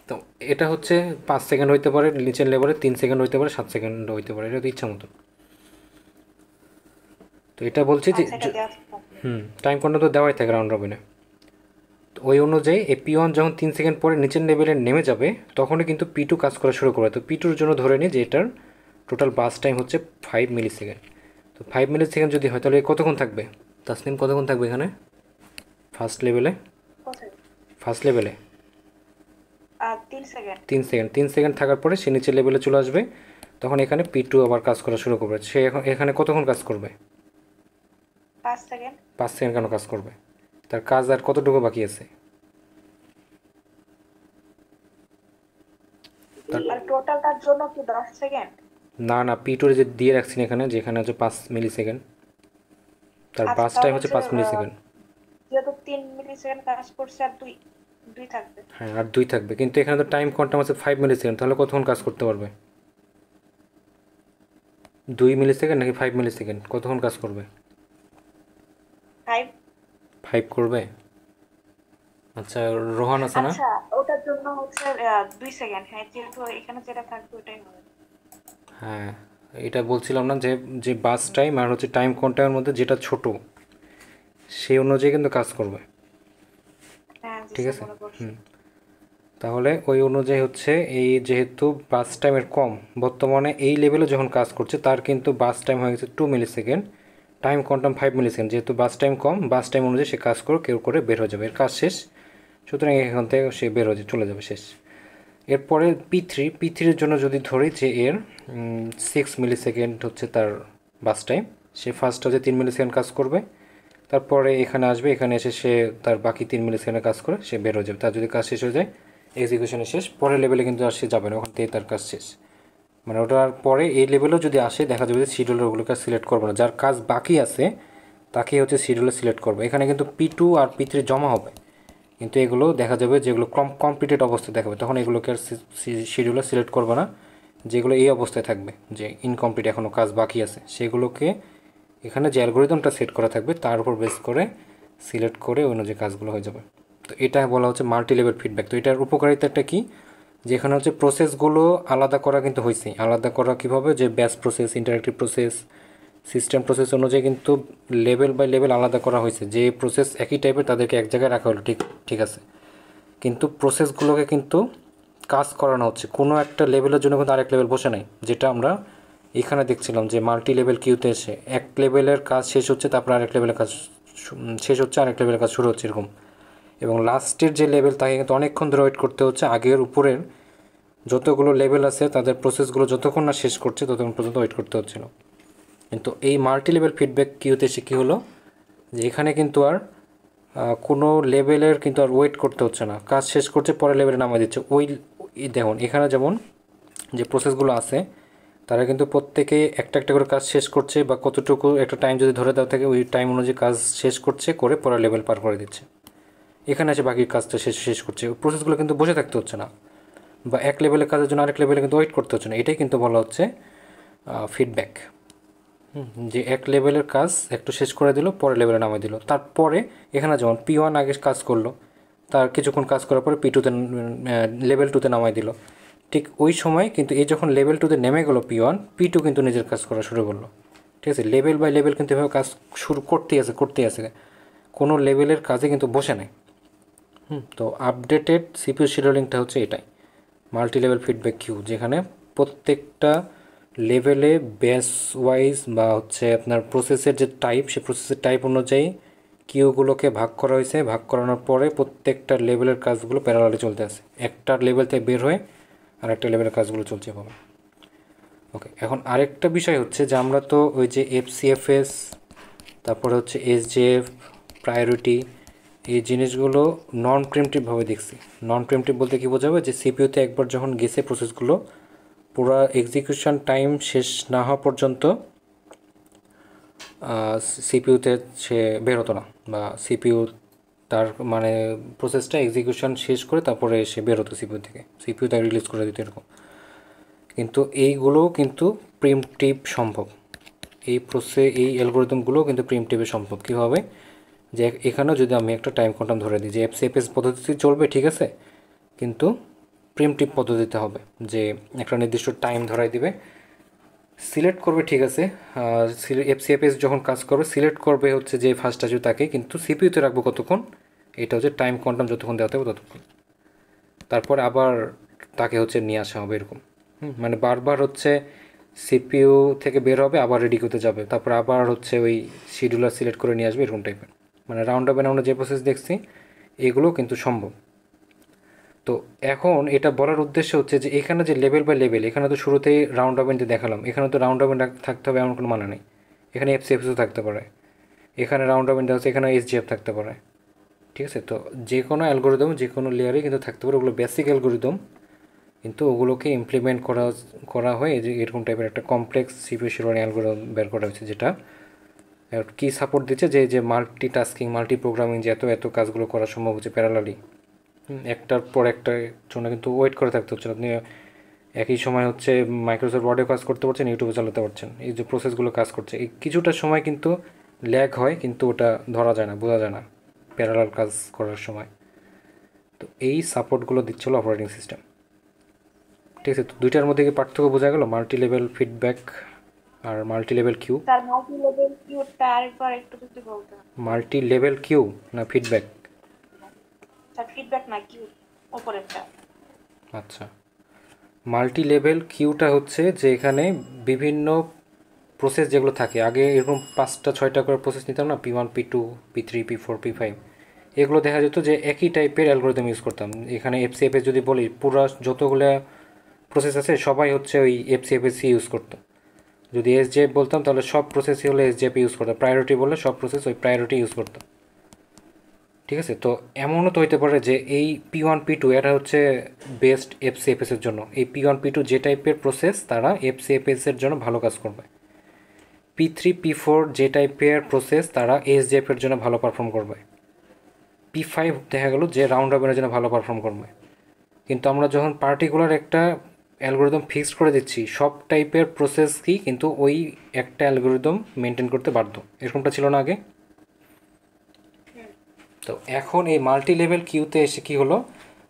তো এটা হচ্ছে 5 সেকেন্ড হইতে পারে নিচের লেভেলে, 3 সেকেন্ড হইতে পারে, 7 সেকেন্ড হইতে পারে, এটা তো ইচ্ছা মতো। তো এটা বলছি যে আচ্ছা, এটা দেওয়া থাকবে। টাইম কোয়ান্টাম তো দেওয়াই থাকে রাউন্ড রবিনে। তো ওই অনুযায়ী এই P1 যখন 3 সেকেন্ড পরে নিচের লেভেলে নেমে যাবে, তখনই কিন্তু P2 কাজ করা শুরু করবে। তো P2-র জন্য ধরে নিই যে এটার টোটাল বাস টাইম হচ্ছে 5 মিলি সেকেন্ড। তো 5 মিলি সেকেন্ড যদি হয় তাহলে কতক্ষণ থাকবে? তাসনিম কতক্ষণ থাকবে এখানে ফার্স্ট লেভেলে? কোথায়? ফার্স্ট লেভেলে 3 সেকেন্ড। 3 সেকেন্ড। 3 সেকেন্ড থাকার পরে সে নিচের লেভেলে চলে আসবে, তখন এখানে P2 আবার কাজ করা শুরু করবে। সে এখন এখানে কতক্ষণ কাজ করবে? সেকেন্ড। 5 সেকেন্ড কেন কাজ করবে? তার কাজ আর কতটুকু বাকি আছে? আর টোটালটার জন্য কি 10 সেকেন্ড? না না, P2 যে দিয়ে রাখছেন এখানে, যেখানে হচ্ছে 5 মিলি সেকেন্ড, তার আচ্ছা বাস টাইম তাহলে হচ্ছে 5 মিলি সেকেন্ড। যেহেতু 3 মিলি সেকেন্ড কাজ করছে আর দুই দুই থাকবে। হ্যাঁ, আর 2 থাকবে, কিন্তু এখানে তো টাইম কোয়ান্টাম আছে 5 মিলি সেকেন্ড, তাহলে কতক্ষণ কাজ করতে পারবে? 2 মিলি সেকেন্ড নাকি 5 মিলি সেকেন্ড, কতক্ষণ কাজ করবে? 5। 5 করবে। আচ্ছা, রোহান আছে না? আচ্ছা ওটার জন্য হচ্ছে 2 সেকেন্ড। হ্যাঁ যেহেতু এখানে যেটা থাকবে ওটাই হবে। হ্যাঁ, এটা বলছিলাম না যে যে বাস টাইম আর হচ্ছে টাইম কোয়ান্টামের মধ্যে যেটা ছোট, সেই অনুযায়ী কিন্তু কাজ করবে। হ্যাঁ জি ঠিক স্যার আছে। মনে পড়ছে। হুম। তাহলে ওই অনুযায়ী হচ্ছে এই যেহেতু বাস টাইমের কম, বর্তমানে এই লেভেলে যখন কাজ করছে তার কিন্তু বাস টাইম হয়ে গেছে 2 মিলি সেকেন্ড, টাইম কোয়ান্টাম 5 মিলি সেকেন্ড। যেহেতু বাস টাইম কম, বাস টাইম অনুযায়ী সে কাজ করে কেউ করে বের হয়ে যাবে, এর কাজ শেষ। সুতরাং এখান থেকে সে বের হয়ে চলে যাবে, শেষ। এরপরে পি থ্রির জন্য যদি ধরি যে এর 6 মিলি সেকেন্ড হচ্ছে তার বাস টাইম, সে ফার্স্ট হচ্ছে 3 মিলি সেকেন্ড কাজ করবে, তারপরে এখানে আসবে, এখানে এসে সে তার বাকি 3 মিলি সেকেন্ডে কাজ করে সে বের হয়ে যাবে। তার যদি কাজ শেষ হয়ে যায়, এক্সিকিউশনে শেষ, পরের লেভেলে কিন্তু আর সে যাবে না, ওখান থেকে তার কাজ শেষ। মানে ওটার পরে এই লেভেলেও যদি আসে, দেখা যাবে যে শিডিউলার ওগুলোকে সিলেক্ট করবে না, যার কাজ বাকি আছে তাকে হচ্ছে শিডিউলার সিলেক্ট করবে। এখানে কিন্তু P2 আর P3 জমা হবে, কিন্তু এগুলো দেখা যাবে যেগুলো কমপ্লিটেড অবস্থায় দেখাবে, তখন এগুলোকে আর শিডিউলার সিলেক্ট করবে না। যেগুলো এই অবস্থায় থাকবে যে ইনকমপ্লিট, এখনও কাজ বাকি আছে, সেগুলোকে এখানে যে অ্যালগোরিদমটা সেট করা থাকবে তার উপর বেস করে সিলেক্ট করে অন্য যে কাজগুলো হয়ে যাবে। তো এটা বলা হচ্ছে মাল্টি লেভেল ফিডব্যাক। তো এটার উপকারিতাটা কি? যেখানে হচ্ছে প্রসেসগুলো আলাদা করা কিন্তু হয়েছে। আলাদা করা কীভাবে? যে batch process, interactive process, system process অনুযায়ী কিন্তু লেভেল বাই লেভেল আলাদা করা হয়েছে। যে প্রসেস একই টাইপের তাদেরকে এক জায়গায় রাখা হলো, ঠিক ঠিক আছে, কিন্তু প্রসেসগুলোকে কিন্তু কাজ করানো হচ্ছে। কোনো একটা লেভেলের জন্য কিন্তু আরেক লেভেল বসে নাই, যেটা আমরা এখানে দেখছিলাম যে মাল্টি লেভেল কিউতে এসে এক লেভেলের কাজ শেষ হচ্ছে, তারপর আরেক লেভেলের কাজ শেষ হচ্ছে, আরেক লেভেলের কাজ শুরু হচ্ছে, এরকম। এবং লাস্টের যে লেভেল তাকে কিন্তু অনেকক্ষণ ধরে ওয়েট করতে হচ্ছে। আগের উপরের যতগুলো লেভেল আছে তাদের প্রসেসগুলো যতক্ষণ না শেষ করছে ততক্ষণ পর্যন্ত ওয়েট করতে হচ্ছিল। কিন্তু এই মাল্টি লেভেল ফিডব্যাক কিউতে এসে কী হলো, যে এখানে কিন্তু আর কোনো লেভেলের কিন্তু আর ওয়েট করতে হচ্ছে না, কাজ শেষ করছে পরের লেভেলে নামিয়ে দিচ্ছে। ওই দেখুন এখানে যেমন যে প্রসেসগুলো আছে তারা কিন্তু প্রত্যেকে একটা একটা করে কাজ শেষ করছে, বা কতটুকু একটা টাইম যদি ধরে দেওয়া থাকে ওই টাইম অনুযায়ী কাজ শেষ করছে, করে পরের লেভেল পার করে দিচ্ছে। এখানে এসে বাকি কাজটা শেষ করছে। ওই প্রসেসগুলো কিন্তু বসে থাকতে হচ্ছে না, বা এক লেভেলের কাজের জন্য আরেক লেভেলে কিন্তু ওয়েট করতে হচ্ছে না। এটাই কিন্তু বলা হচ্ছে ফিডব্যাক। যে এক লেভেলের কাজ একটু শেষ করে দিল, পরের লেভেলে নামিয়ে দিল। তারপরে এখানে যেমন P1 আগে কাজ করলো, তার কিছুক্ষণ কাজ করার পরে P2তে লেভেল 2তে নামাই দিল। ঠিক ওই সময় কিন্তু এই যখন লেভেল 2তে নেমে গেল P1, P2 কিন্তু নিজের কাজ করা শুরু করলো। ঠিক আছে, লেভেল বাই লেভেল কিন্তু এভাবে কাজ শুরু করতেই আছে, কোনো লেভেলের কাজে কিন্তু বসে নেই। তো আপডেটেড সিপিইউ শিডিউলিংটা হচ্ছে এটাই, মাল্টি লেভেল ফিডব্যাক কিউ, যেখানে প্রত্যেকটা লেভেলে ব্যাচ ওয়াইজ বা হচ্ছে আপনার প্রসেসের যে টাইপ, সেই প্রসেসের টাইপ অনুযায়ী কিউগুলোকে ভাগ করা হয়েছে। ভাগ করানোর পরে প্রত্যেকটা লেভেলের কাজগুলো প্যারালালে চলতে আছে, একটা লেভেল থেকে বের হয়ে আর একটা লেভেলের কাজগুলো চলছে পাবে। ওকে, এখন আরেকটা বিষয় হচ্ছে যে আমরা তো ওই যে FCFS, তারপরে হচ্ছে SJF, প্রায়োরিটি, এই জিনিসগুলো নন প্রিমটিভভাবে দেখছি। নন প্রিমটিভ বলতে কী বোঝাবে? যে সিপিইউতে একবার যখন গেছে প্রসেসগুলো, পুরো এক্সিকিউশন টাইম শেষ না হওয়া পর্যন্ত সিপিইউতে সে বের হতো না, বা সিপিইউ তার মানে প্রসেসটা এক্সিকিউশন শেষ করে তারপরে সে বের হতো সিপিইউ থেকে, সিপিইউ তাকে রিলিজ করে দিত, এরকম। কিন্তু এইগুলোও কিন্তু প্রিমটিভ সম্ভব, এই অ্যালগোরিদমগুলোও কিন্তু প্রিমটিভে সম্ভব। কীভাবে? যে এখানেও যদি আমি একটা টাইম কোয়ান্টাম ধরে দিই যে FCFS পদ্ধতি চলবে, ঠিক আছে, কিন্তু প্রিমটিভ পদ্ধতিতে হবে, যে একটা নির্দিষ্ট টাইম ধরাই দিবে, সিলেক্ট করবে, ঠিক আছে। FCFS যখন কাজ করবে সিলেক্ট করবে হচ্ছে যে ফার্স্ট আসবে তাকে, কিন্তু সিপিইউতে রাখবো কতক্ষণ, এটা হচ্ছে টাইম কোয়ান্টাম যতক্ষণ দেওয়া হবে ততক্ষণ, তারপর আবার তাকে হচ্ছে নিয়ে আসা হবে, এরকম। মানে বারবার হচ্ছে সিপিইউ থেকে বের হবে, আবার রেডি করতে যাবে, তারপর আবার হচ্ছে ওই শিডিউলার সিলেক্ট করে নিয়ে আসবে, এরকম টাইপের। মানে রাউন্ড আপ আমরা যে প্রসেস দেখছি এগুলো কিন্তু সম্ভব। তো এখন এটা বলার উদ্দেশ্য হচ্ছে যে এখানে যে লেভেল বাই লেভেল, এখানে তো শুরুতেই রাউন্ড রবিন দেখালাম, এখানে তো রাউন্ড রবিন থাকতে হবে এমন কোনো মানে নেই, এখানে FCFSও থাকতে পারে, এখানে রাউন্ড রবিন দেওয়া আছে, এখানে এসজিএফ থাকতে পারে। ঠিক আছে, তো যে কোনো অ্যালগোরিদম যে কোনো লেয়ারে কিন্তু থাকতে পারে, ওগুলো বেসিক অ্যালগোরিদম, কিন্তু ওগুলোকে ইমপ্লিমেন্ট করা হয় এই যে এরকম টাইপের একটা কমপ্লেক্স সিপিইউ শিরোনাম অ্যালগোরিদম বের করা হয়েছে, যেটা কি সাপোর্ট দিচ্ছে যে মাল্টি টাস্কিং মাল্টি প্রোগ্রামিং, যে এত কাজগুলো করা সম্ভব হচ্ছে প্যারালালি, একটার পর একটার জন্য কিন্তু ওয়েট করে থাকতে হচ্ছে। আপনি একই সময় হচ্ছে মাইক্রোসফট ওয়ার্ডে কাজ করতে পারছেন, ইউটিউবে চালাতে পারছেন, এই যে প্রসেসগুলো কাজ করছে, এই কিছুটা সময় কিন্তু ল্যাগ হয়, কিন্তু ওটা ধরা যায় না, বোঝা যায় না প্যারালাল কাজ করার সময়। তো এই সাপোর্টগুলো দিচ্ছিল অপারেটিং সিস্টেম। ঠিক আছে, তো দুইটার মধ্যে কি পার্থক্য বোঝা গেল, মাল্টি লেভেল ফিডব্যাক আর multi level queue? Sir multi level কিউটা আরেকবার একটু যদি বলতেন। মাল্টি লেভেল কিউ না ফিডব্যাক? স্যার ফিডব্যাক না কিউ, উপরেরটা। আচ্ছা, মাল্টি লেভেল কিউটা হচ্ছে যে এখানে বিভিন্ন প্রসেস যেগুলো থাকে, আগে এরকম 5টা 6টা করে প্রসেস নিতাম না, P1 P2 P3 P4 P5, এগুলো দেখা যেত যে একই টাইপের অ্যালগোরিদম ইউজ করতাম। এখানে এফসিএফএস যদি বলি, পুরো যতগুলো প্রসেস আছে সবাই হচ্ছে ওই এফসিএফএসই ইউজ করতো। যদি এসজেএফ বলতাম তাহলে সব প্রসেসই হলে এসজেএফ ইউজ করতো, প্রায়োরিটি বললে সব প্রসেস ওই প্রায়োরিটি ইউজ করতো। ঠিক আছে, তো এমনও তো হইতে পারে যে এই P1 P2 এটা হচ্ছে বেস্ট এফসিএফএসের জন্য, এই P1 P2 যে টাইপের প্রসেস তারা এফসিএফএসের জন্য ভালো কাজ করবে। P3 P4 যে টাইপের প্রসেস তারা এসজেএফের জন্য ভালো পারফর্ম করবে। P5 দেখা গেল যে রাউন্ড রবিনের জন্য ভালো পারফর্ম করবে। কিন্তু আমরা যখন পার্টিকুলার একটা অ্যালগোরিদম ফিক্সড করে দিচ্ছি, সব টাইপের প্রসেসকেই কিন্তু ওই একটা অ্যালগোরিদম মেনটেন করতে বাধ্য, এরকমটা ছিল না আগে? তো এখন এই মাল্টি লেভেল কিউতে এসে কি হলো,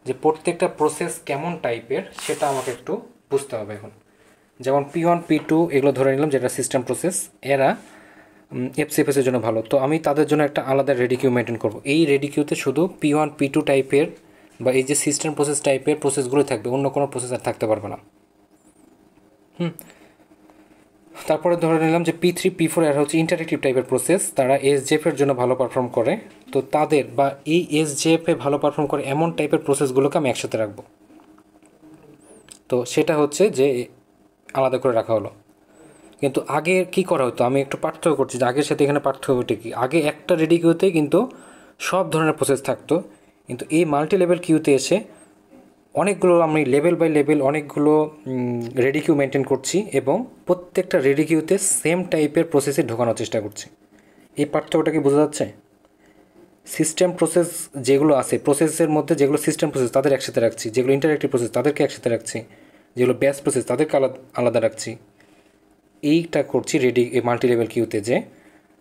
যে প্রত্যেকটা প্রসেস কেমন টাইপের সেটা আমাকে একটু বুঝতে হবে এখন। যেমন P1 P2 এগুলো ধরে নিলাম যেটা সিস্টেম প্রসেস, এরা এফসিএফএসের জন্য ভালো, তো আমি তাদের জন্য একটা আলাদা রেডি কিউ মেনটেন করব। এই রেডি কিউতে শুধু P1 P2 টাইপের বা এই যে সিস্টেম প্রসেস টাইপের প্রসেসগুলো থাকবে, অন্য কোনো প্রসেস আর থাকতে পারবে না। তারপরে ধরে নিলাম যে P3 P4 এরা হচ্ছে ইন্টারেক্টিভ টাইপের প্রসেস, তারা এসজেএফের জন্য ভালো পারফর্ম করে, তো তাদের বা এই এসজেএফে ভালো পারফর্ম করে এমন টাইপের প্রসেসগুলোকে আমি একসাথে রাখবো। তো সেটা হচ্ছে যে আলাদা করে রাখা হলো। কিন্তু আগে কি করা হতো, আমি একটু পার্থক্য করছি যে আগের সাথে এখানে পার্থক্যটা কি। আগে একটা রেডি কিউতে কিন্তু সব ধরনের প্রসেস থাকতো, কিন্তু এই মাল্টি লেভেল কিউতে এসে অনেকগুলো আমি লেভেল বাই লেভেল অনেকগুলো রেডি কিউ মেনটেন করছি, এবং প্রত্যেকটা রেডি কিউতে সেম টাইপের প্রসেসে ঢোকানোর চেষ্টা করছি। এই পার্থক্যটা কি বোঝা যাচ্ছে? সিস্টেম প্রসেস যেগুলো আছে, প্রসেসের মধ্যে যেগুলো সিস্টেম প্রসেস তাদের একসাথে রাখছি, যেগুলো ইন্টারেক্টিভ প্রসেস তাদেরকে একসাথে রাখছি, যেগুলো ব্যাচ প্রসেস তাদেরকে আলাদা রাখছি। এইটা করছি মাল্টি লেভেল কিউতে, যে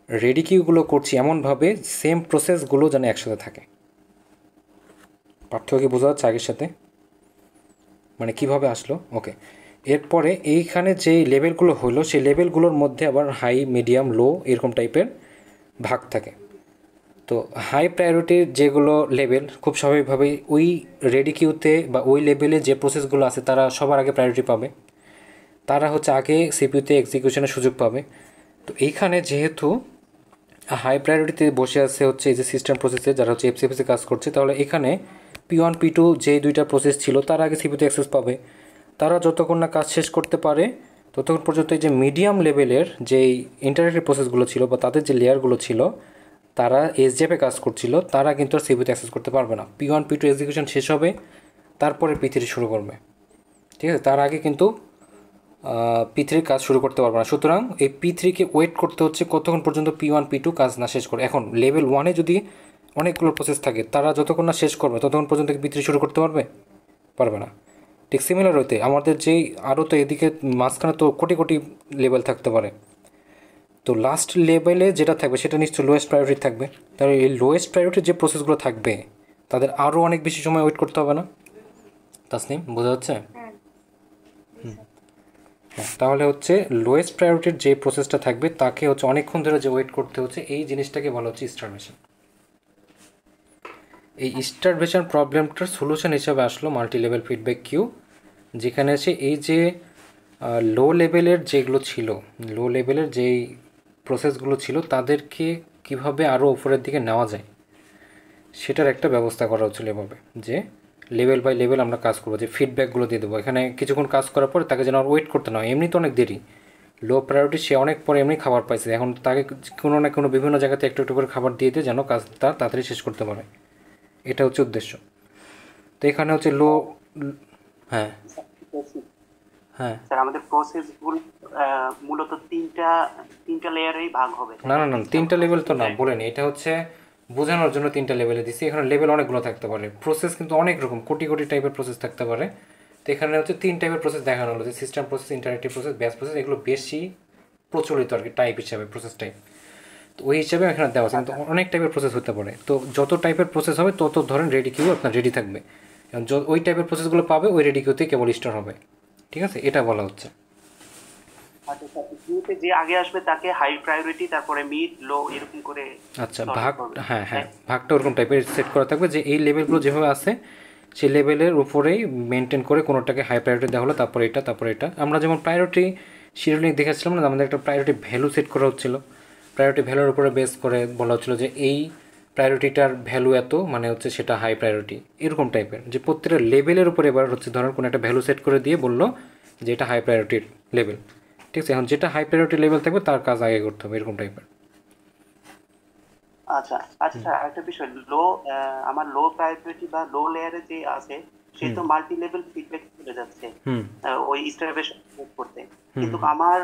রেডি কিউগুলো করছি এমনভাবে সেম প্রসেসগুলো যেন একসাথে থাকে। পার্থক্য কি বোঝা যাচ্ছে আগের সাথে? মানে কিভাবে আসলো? ওকে, এরপরে এইখানে যে লেভেলগুলো হলো সেই লেভেলগুলোর মধ্যে আবার হাই মিডিয়াম লো এরকম টাইপের ভাগ থাকে। তো হাই প্রায়োরিটির যেগুলো লেভেল, খুব স্বাভাবিকভাবেই ওই রেডি কিউতে বা ওই লেভেলে যে প্রসেসগুলো আছে তারা সবার আগে প্রায়োরিটি পাবে, তারা হচ্ছে আগে সিপিইউতে এক্সিকিউশনের সুযোগ পাবে। তো এইখানে যেহেতু হাই প্রায়োরিটিতে বসে আছে হচ্ছে এই যে সিস্টেম প্রসেসে যারা হচ্ছে এফসিএফএসে কাজ করছে, তাহলে এখানে P1 P2 যে দুইটা প্রসেস ছিল তারা আগে সিপিইউতে অ্যাক্সেস পাবে। তারা যতক্ষণ না কাজ শেষ করতে পারে ততক্ষণ পর্যন্ত এই যে মিডিয়াম লেভেলের যেই ইন্টারেক্টিভ প্রসেসগুলো ছিল বা তাদের যে লেয়ারগুলো ছিল তারা এসজেএফে কাজ করছিল, তারা কিন্তু আর সিপিইউতে অ্যাক্সেস করতে পারবে না। P1 P2 এক্সিকিউশন শেষ হবে, তারপরে P3 শুরু করবে। ঠিক আছে, তার আগে কিন্তু P3 কাজ শুরু করতে পারবে না। সুতরাং এই P3কে ওয়েট করতে হচ্ছে কতক্ষণ পর্যন্ত P1 P2 কাজ না শেষ করে। এখন লেভেল 1-এ যদি অনেকগুলো প্রসেস থাকে, তারা যতক্ষণ না শেষ করবে ততক্ষণ পর্যন্ত P3 শুরু করতে পারবে না। ঠিক সিমিলার হইতে আমাদের যেই আরও তো এদিকে মাঝখানে তো কোটি কোটি লেভেল থাকতে পারে, তো লাস্ট লেভেলে যেটা থাকবে সেটা নিশ্চয়ই লোয়েস্ট প্রায়োরিটি থাকবে। তাহলে এই লোয়েস্ট প্রায়োরিটির যে প্রসেসগুলো থাকবে তাদের আরও অনেক বেশি সময় ওয়েট করতে হবে না? তাসনিম, বোঝা যাচ্ছে? হ্যাঁ, তাহলে হচ্ছে লোয়েস্ট প্রায়োরিটির যে প্রসেসটা থাকবে তাকে হচ্ছে অনেকক্ষণ ধরে যে ওয়েট করতে হচ্ছে, এই জিনিসটাকে বলা হচ্ছে স্টারভেশন। এই স্টারভেশন প্রবলেমটার সলিউশন হিসাবে আসলো মাল্টি লেভেল ফিডব্যাক কিউ, যেখানে এসে এই যে লো লেভেলের যেগুলো ছিল, লো লেভেলের যেই প্রসেসগুলো ছিল তাদেরকে কিভাবে আরও উপরের দিকে নেওয়া যায় সেটার একটা ব্যবস্থা করা হচ্ছিল এভাবে, যে লেভেল বাই লেভেল আমরা কাজ করবো, যে ফিডব্যাকগুলো দিয়ে দেবো। এখানে কিছুক্ষণ কাজ করার পরে তাকে যেন আর ওয়েট করতে না হয়, এমনি তো অনেক দেরি, লো প্রায়োরিটি সে অনেক পরে এমনি খাবার পাইছে, এখন তাকে কোনো না কোনো বিভিন্ন জায়গাতে একটু একটু করে খাবার দিয়ে দিয়ে যেন কাজটা তাড়াতাড়ি শেষ করতে পারে, এটা হচ্ছে উদ্দেশ্য। তো এখানে হচ্ছে লো। হ্যাঁ হ্যাঁ। স্যার আমাদের প্রসেসগুলো মূলত তিনটা তিনটা লেয়ারেই ভাগ হবে। না না না, তিনটা লেভেল তো না বলেনি, এটা হচ্ছে বোঝানোর জন্য তিনটা লেভেলে দিছি। এখানে লেভেল অনেকগুলো থাকতে পারে, প্রসেস কিন্তু অনেক রকম, কোটি কোটি টাইপের প্রসেস থাকতে পারে। তো এখানে হচ্ছে তিন টাইপের প্রসেস দেখানো হলো, যে system process, interactive process, batch process, এগুলো বেশি প্রচলিত আর কি টাইপ হিসাবে, প্রসেস টাইপ। তো ওই হিসাবে এখানে দেওয়া আছে, কিন্তু অনেক টাইপের প্রসেস হতে পারে। তো যত টাইপের প্রসেস হবে তত ধরেন রেডি কিউ আপনার রেডি থাকবে, এবং ওই টাইপের প্রসেসগুলো পাবে ওই রেডি কিউতে কেবল স্টোর হবে, ঠিক আছে, এটা বলা হচ্ছে। আচ্ছা স্যার, কিউতে যে আগে আসবে তাকে হাই প্রায়োরিটি, তারপরে মিড, লো, এরকম করে আচ্ছা sort ভাগ, করবে। হ্যাঁ হ্যাঁ, ভাগটা ওরকম টাইপের সেট করা থাকবে যে এই লেভেলগুলো যেভাবে আছে সেই লেভেলের উপরেই মেনটেন করে কোনোটাকে হাই প্রায়োরিটি দেওয়া হলো, তারপরে এটা, তারপরে এটা। আমরা যেমন প্রায়োরিটি শিডিউলিং দেখাচ্ছিলাম না, আমাদের একটা প্রায়োরিটি ভ্যালু সেট করা হচ্ছিল, প্রায়োরিটি ভ্যালুর উপরে বেস করে বলা হচ্ছিল যে এই প্রায়োরিটিটার ভ্যালু এত, মানে হচ্ছে সেটা হাই প্রায়োরিটি, এরকম টাইপের। যে প্রত্যেকটা লেভেলের উপরে এবার হচ্ছে ধরেন কোনো একটা ভ্যালু সেট করে দিয়ে বললো যে এটা হাই প্রায়োরিটির লেভেল, ঠিক আছে, এখন যেটা হাই প্রায়োরিটি লেভেল থাকবে তার কাজ আগে করতে হবে, এরকম টাইপের। আচ্ছা আচ্ছা স্যার, একটা বিষয়, আমার লো প্রায়োরিটি বা লো লেয়ারে যে আছে সে তো মাল্টি লেভেল ফিডব্যাক চলে যাচ্ছে হুম ওই স্টারভেশন করতে, হুম কিন্তু আমার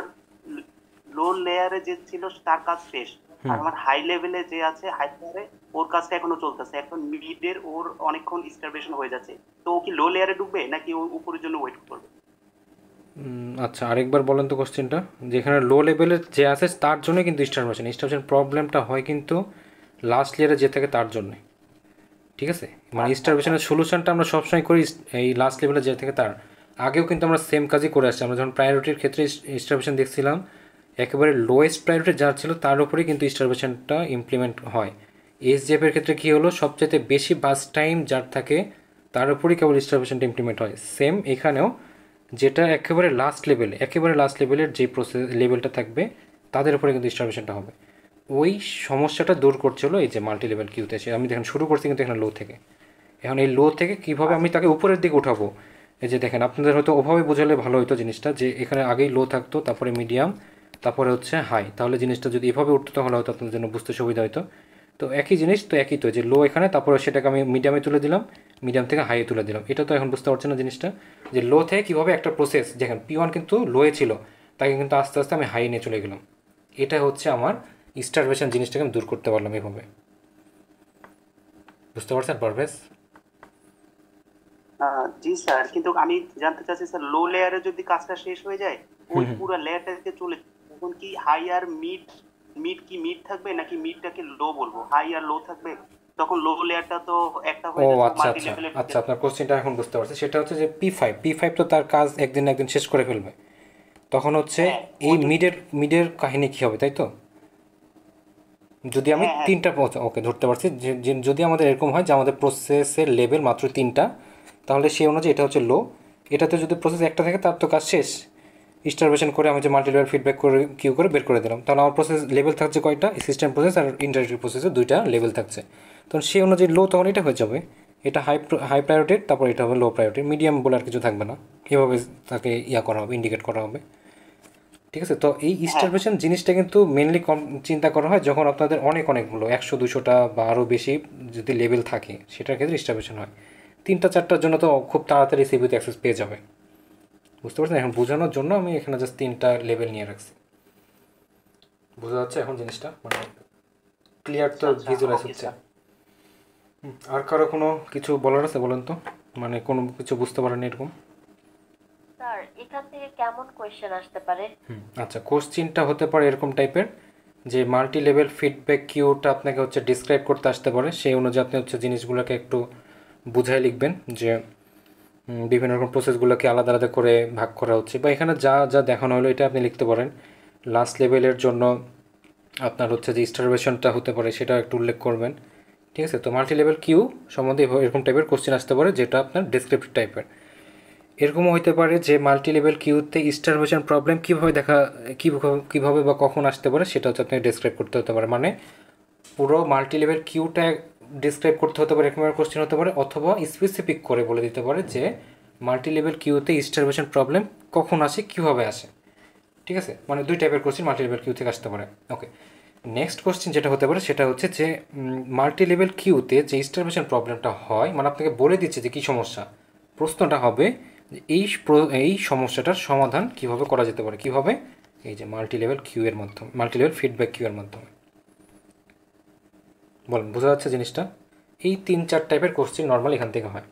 লো লেয়ারে যে ছিল তার কাজ শেষ, আর আমার হাই লেভেলে যে আছে, হাই লেয়ারে ওর কাজটা এখনো চলতেছে, এখন মিডের ওর অনেকক্ষণ স্টারভেশন হয়ে যাচ্ছে, তো ও কি লো লেয়ারে ঢুকবে নাকি ও উপরের জন্য ওয়েট করবে? আচ্ছা আরেকবার বলেন তো কোশ্চেনটা। যেখানে লো লেভেলের যে আছে তার জন্য কিন্তু স্টারভেশন প্রবলেমটা হয় কিন্তু লাস্ট লেয়ারে যে থাকে তার জন্যে, ঠিক আছে, মানে স্টারভেশনের সলিউশনটা আমরা সবসময় করি এই লাস্ট লেভেলে যে থাকে তার। আগেও কিন্তু আমরা সেম কাজই করে আসছি, আমরা যখন প্রায়োরিটির ক্ষেত্রে স্টারভেশন দেখছিলাম একেবারে লোয়েস্ট প্রায়োরিটি যা ছিল তার উপরেই কিন্তু স্টারভেশনটা ইমপ্লিমেন্ট হয়। এসজিএফের ক্ষেত্রে কী হলো, সবচেয়ে বেশি বাস টাইম যার থাকে তার উপরেই কেবল স্টারভেশনটা ইমপ্লিমেন্ট হয়। সেম এখানেও যেটা একেবারে লাস্ট লেভেলের যে প্রসেস লেভেলটা থাকবে তাদের উপরে কিন্তু স্টারভেশনটা হবে। ওই সমস্যাটা দূর করছিল এই যে মাল্টি লেভেল কিউতে এসে। আমি দেখেন শুরু করছি কিন্তু এখানে লো থেকে, এখন এই লো থেকে কীভাবে আমি তাকে উপরের দিকে উঠাবো, এই যে দেখেন আপনাদের হয়তো ওভাবে বোঝালে ভালো হতো জিনিসটা, যে এখানে আগেই লো থাকতো, তারপরে মিডিয়াম, তারপরে হচ্ছে হাই, তাহলে জিনিসটা যদি এভাবে উঠতো তাহলে হয়তো আপনাদের জন্য বুঝতে সুবিধা হতো। তো একই জিনিস তো, একই তো, যে লো এখানে, তারপরে সেটাকে আমি মিডিয়ামে তুলে দিলাম, মিডিয়াম থেকে হাইয়ে তুলে দিলাম। এটা তো এখন বুঝতে পারছেন না জিনিসটা, যে লো থেকে কীভাবে একটা প্রসেস, দেখেন P1 কিন্তু লোয়ে ছিল, তাকে কিন্তু আস্তে আস্তে আমি হাই নিয়ে চলে গেলাম। এটা হচ্ছে আমার স্টারভেশন জিনিসটাকে আমি দূর করতে পারলাম এভাবে। বুঝতে পারছেন পারভেজ? জি স্যার, কিন্তু আমি জানতে চাচ্ছি স্যার, লো লেয়ারে যদি কাজটা শেষ হয়ে যায়, ওই পুরো লেয়ারটাকে চলে, তখন কি হাই আর মিড, মিড থাকবে নাকি মিডটাকে লো বলবো, হাই আর লো থাকবে, তখন লো লেয়ারটা তো একটা ও হয়ে যাচ্ছে আচ্ছা মাল্টি আচ্ছা লেভেলে। আচ্ছা, আপনার কোশ্চেনটা এখন বুঝতে পারছি। সেটা হচ্ছে যে পি ফাইভ তো তার কাজ একদিন না একদিন শেষ করে ফেলবে, তখন হচ্ছে হ্যাঁ, এই মিডের কাহিনী কী হবে, তাই তো? যদি আমি হ্যাঁ হ্যাঁ তিনটা, ওকে ধরতে পারছি, যদি আমাদের এরকম হয় যে আমাদের প্রসেসের লেভেল মাত্র তিনটা, তাহলে সেই অনুযায়ী এটা হচ্ছে লো। এটাতে যদি প্রসেস একটা থাকে তার তো কাজ শেষ, স্টারভেশন করে আমি যে মাল্টি লেভেল ফিডব্যাক করে কিউ করে বের করে দিলাম, তাহলে আমার প্রসেস লেভেল থাকছে কয়টা, সিস্টেম প্রসেস আর ইন্টারেক্টিভ প্রসেসে দুইটা লেভেল থাকছে, তখন সেই অনুযায়ী লো তখন এটা হয়ে যাবে, এটা হাই প্রায়োরিটির, তারপর এটা হবে লো প্রায়োরিটি, মিডিয়াম বলে আর কিছু থাকবে না, এভাবে তাকে করা হবে, ইন্ডিকেট করা হবে, ঠিক আছে। তো এই হ্যাঁ স্টারভেশন জিনিসটা কিন্তু মেনলি চিন্তা করা হয় যখন আপনাদের অনেকগুলো 100-200টা বা আরও বেশি যদি লেভেল থাকে, সেটার ক্ষেত্রে স্টারভেশন হয়। 3-4টার জন্য তো খুব তাড়াতাড়ি সিপিইউতে অ্যাক্সেস পেয়ে যাবে, বুঝতে পারছেন? এখন বোঝানোর জন্য আমি এখানে জাস্ট 3টা লেভেল নিয়ে রাখছি। বোঝা যাচ্ছে এখন জিনিসটা, মানে ক্লিয়ার তো ভিজুয়ালাইজ হচ্ছে। আর কারো কোনো কিছু বলার আছে বলেন তো, মানে কোনো কিছু বুঝতে পারেন এরকম? স্যার এখান থেকে কেমন কোয়েশ্চেন আসতে পারে? আচ্ছা, কোশ্চিনটা হতে পারে এরকম টাইপের, যে মাল্টি লেভেল ফিডব্যাক কিউটা আপনাকে হচ্ছে ডিসক্রাইব করতে আসতে পারে, সেই অনুযায়ী আপনি হচ্ছে জিনিসগুলোকে একটু বুঝাই লিখবেন, যে বিভিন্ন রকম প্রসেসগুলোকে আলাদা আলাদা করে ভাগ করা হচ্ছে, বা এখানে যা যা দেখানো হলো এটা আপনি লিখতে পারেন। লাস্ট লেভেলের জন্য আপনার হচ্ছে যে স্টারভেশনটা হতে পারে সেটা একটু উল্লেখ করবেন, ঠিক আছে। তো মাল্টি লেভেল কিউ সম্বন্ধে এরকম টাইপের কোশ্চেন আসতে পারে, যেটা আপনার ডেসক্রিপটিভ টাইপের। এরকমও হতে পারে যে মাল্টি লেভেল কিউতে স্টারভেশন প্রবলেম কীভাবে বা কখন আসতে পারে সেটা হচ্ছে আপনি ডেসক্রাইব করতে হতে পারে, মানে পুরো মাল্টি লেভেল কিউটা ডিসক্রাইব করতে হতে পারে, এরকম কোশ্চেন হতে পারে, অথবা স্পেসিফিক করে বলে দিতে পারে যে মাল্টি লেভেল কিউতে স্টারভেশন প্রবলেম কখন আসে, কীভাবে আসে, ঠিক আছে, মানে দুই টাইপের কোশ্চেন মাল্টি লেভেল কিউ থেকে আসতে পারে। ওকে, নেক্সট কোশ্চেন যেটা হতে পারে সেটা হচ্ছে যে মাল্টি লেভেল কিউতে যে স্টারভেশন প্রবলেমটা হয়, মানে আপনাকে বলে দিচ্ছে যে কী সমস্যা, প্রশ্নটা হবে যে এই সমস্যাটার সমাধান কিভাবে করা যেতে পারে, কিভাবে, এই যে মাল্টি লেভেল কিউ এর মাধ্যমে, মাল্টি লেভেল ফিডব্যাক কিউ এর মাধ্যমে। বলেন বোঝা যাচ্ছে জিনিসটা? এই 3-4 টাইপের কোশ্চেন নর্মাল এখান থেকে হয়।